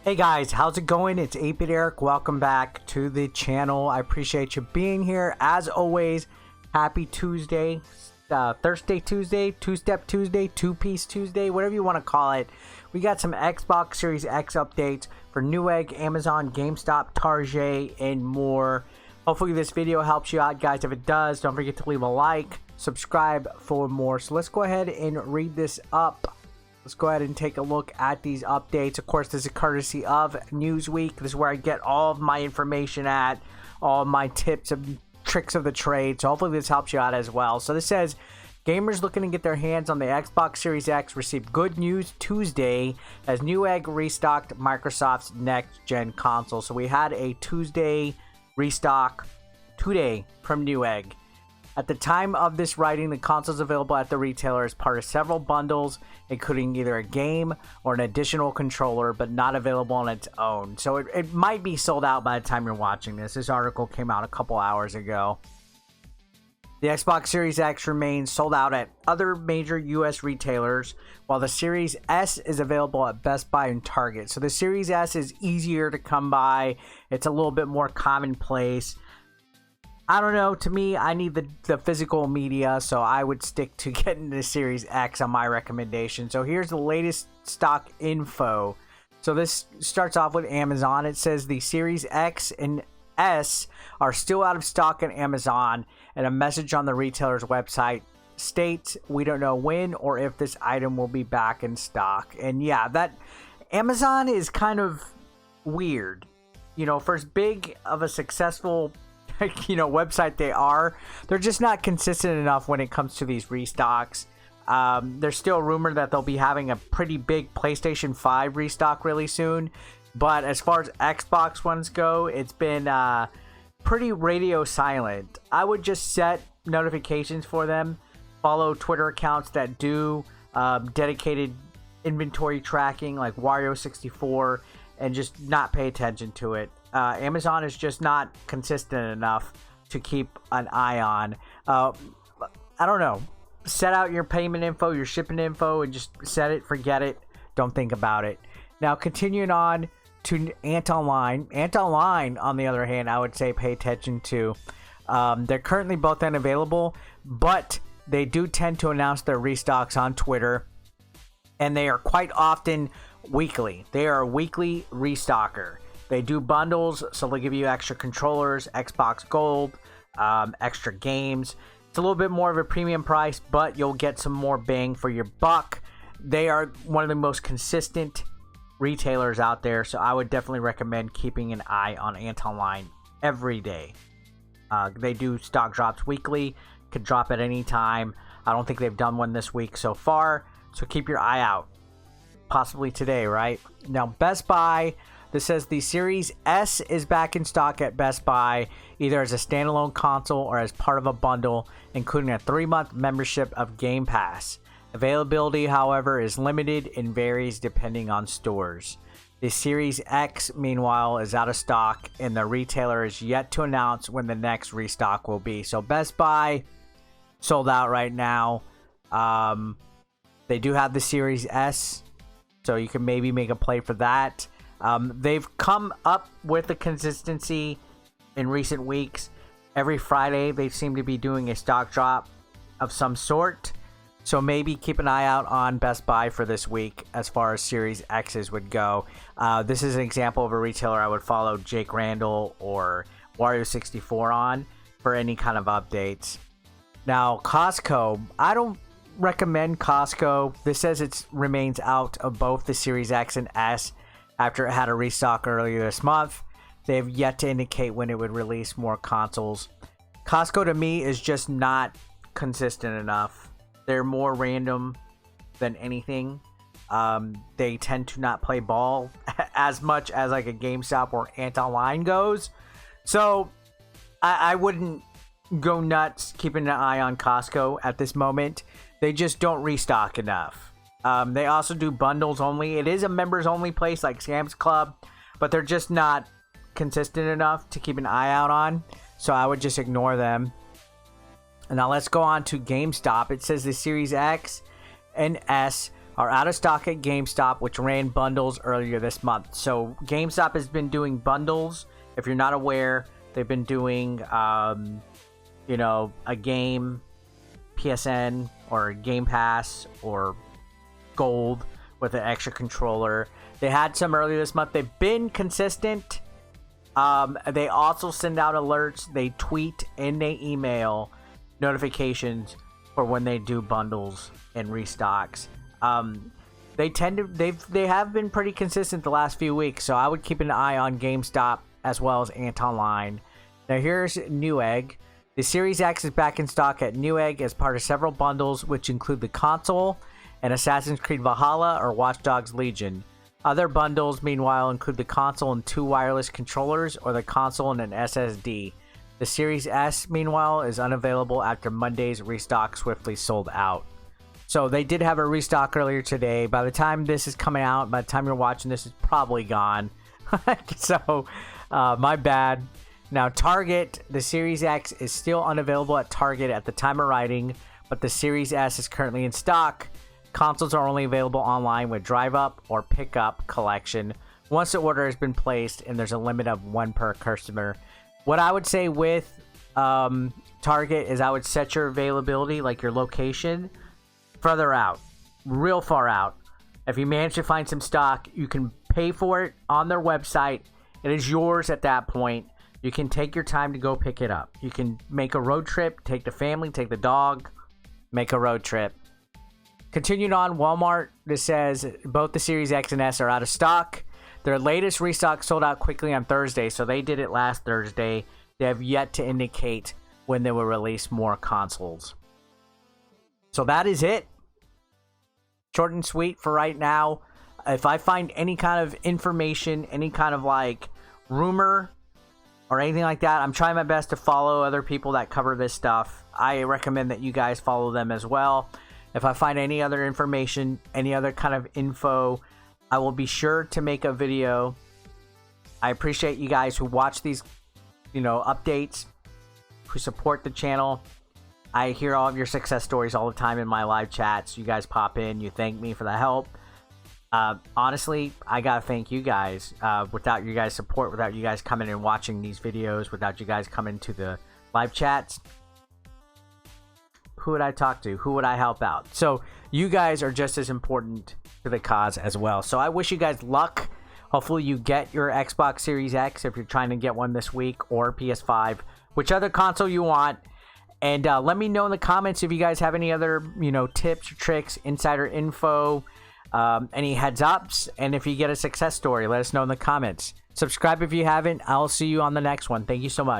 Hey guys, how's it going? It's 8-Bit Eric. Welcome back to the channel. I appreciate you being here. As always, happy Tuesday, Thursday Tuesday, Two-Step Tuesday, Two-Piece Tuesday, whatever you want to call it. We got some Xbox Series X updates for Newegg, Amazon, GameStop, Target, and more. Hopefully this video helps you out, guys. If it does, don't forget to leave a like, subscribe for more. So let's go ahead and read this up. Let's go ahead and take a look at these updates. Of course, this is courtesy of Newsweek. This is where I get all of my information at, all of my tips and tricks of the trade. So hopefully this helps you out as well. So this says, gamers looking to get their hands on the Xbox Series X received good news Tuesday as Newegg restocked Microsoft's next-gen console. So we had a Tuesday restock today from Newegg. At the time of this writing, the console is available at the retailer as part of several bundles, including either a game or an additional controller, but not available on its own. So it might be sold out by the time you're watching this. This article came out a couple hours ago. The Xbox Series X remains sold out at other major US retailers, while the Series S is available at Best Buy and Target. So the Series S is easier to come by. It's a little bit more commonplace. I don't know, to me, I need the physical media, so I would stick to getting the Series X on my recommendation. So here's the latest stock info. So this starts off with Amazon. It says the Series X and S are still out of stock on Amazon, and a message on the retailer's website states, we don't know when or if this item will be back in stock. And yeah, that Amazon is kind of weird. You know, for as big of a successful website they're just not consistent enough when it comes to these restocks. There's still a rumor that they'll be having a pretty big PlayStation 5 restock really soon, but as far as Xbox ones go, it's been pretty radio silent. I would just set notifications for them, follow Twitter accounts that do dedicated inventory tracking like Wario64, and just not pay attention to it. Amazon is just not consistent enough to keep an eye on. I don't know. Set out your payment info, your shipping info, and just set it, forget it. Don't think about it. Now, continuing on to Ant Online. Ant Online, on the other hand, I would say pay attention to. They're currently both unavailable, but they do tend to announce their restocks on Twitter, and they are quite often weekly. They are a weekly restocker. They do bundles, so they'll give you extra controllers, Xbox Gold, extra games. It's a little bit more of a premium price, but you'll get some more bang for your buck. They are one of the most consistent retailers out there, so I would definitely recommend keeping an eye on Ant Online every day. They do stock drops weekly, could drop at any time. I don't think they've done one this week so far, so keep your eye out. Possibly today, right? Now, Best Buy. This says the Series S is back in stock at Best Buy, either as a standalone console or as part of a bundle, including a 3-month membership of Game Pass. Availability, however, is limited and varies depending on stores. The Series X, meanwhile, is out of stock, and the retailer is yet to announce when the next restock will be. So Best Buy, sold out right now. They do have the Series S, so you can maybe make a play for that. They've come up with a consistency in recent weeks. Every Friday, they seem to be doing a stock drop of some sort. So maybe keep an eye out on Best Buy for this week as far as Series X's would go. This is an example of a retailer I would follow Jake Randall or Wario64 on for any kind of updates. Now, Costco. I don't recommend Costco. This says it remains out of both the Series X and S after it had a restock earlier this month. They have yet to indicate when it would release more consoles. Costco, to me, is just not consistent enough. They're more random than anything. They tend to not play ball as much as like a GameStop or Ant Online goes. So I wouldn't go nuts keeping an eye on Costco at this moment. They just don't restock enough. They also do bundles only. It is a members only place like Sam's Club, but they're just not consistent enough to keep an eye out on. So I would just ignore them. And now let's go on to GameStop. It says the Series X and S are out of stock at GameStop, which ran bundles earlier this month. So GameStop has been doing bundles. If you're not aware, they've been doing, you know, a game, PSN, or Game Pass, or Gold with an extra controller. They had some earlier this month. They've been consistent. They also send out alerts. They tweet and they email notifications for when they do bundles and restocks. They have been pretty consistent the last few weeks, so I would keep an eye on GameStop as well as Antonline. Now here's Newegg. The Series X is back in stock at Newegg as part of several bundles, which include the console and Assassin's Creed Valhalla or Watch Dogs Legion. Other bundles, meanwhile, include the console and 2 wireless controllers or the console and an SSD. The Series S, meanwhile, is unavailable after Monday's restock swiftly sold out. So they did have a restock earlier today. By the time this is coming out, by the time you're watching this, it's probably gone. So, my bad. Now, Target, the Series X is still unavailable at Target at the time of writing, but the Series S is currently in stock. Consoles are only available online with drive-up or pick-up collection once the order has been placed, and there's a limit of 1 per customer. What I would say with Target is I would set your availability, like your location, further out, real far out. If you manage to find some stock, you can pay for it on their website. It is yours at that point. You can take your time to go pick it up. You can make a road trip, take the family, take the dog, make a road trip. Continuing on, Walmart, this says both the Series X and S are out of stock. Their latest restock sold out quickly on Thursday, so they did it last Thursday. They have yet to indicate when they will release more consoles. So that is it. Short and sweet for right now. If I find any kind of information, any kind of like rumor or anything like that, I'm trying my best to follow other people that cover this stuff. I recommend that you guys follow them as well. If I find any other information, any other kind of info, I will be sure to make a video. I appreciate you guys who watch these, you know, updates, who support the channel. I hear all of your success stories all the time in my live chats. You guys pop in, you thank me for the help. Honestly, I gotta thank you guys. Without you guys' support, without you guys coming and watching these videos, without you guys coming to the live chats, who would I talk to? Who would I help out? So you guys are just as important to the cause as well. So I wish you guys luck. Hopefully you get your Xbox Series X if you're trying to get one this week, or PS5, which other console you want. And let me know in the comments if you guys have any other, you know, tips or tricks, insider info, any heads ups, and if you get a success story, let us know in the comments. Subscribe if you haven't. I'll see you on the next one. Thank you so much.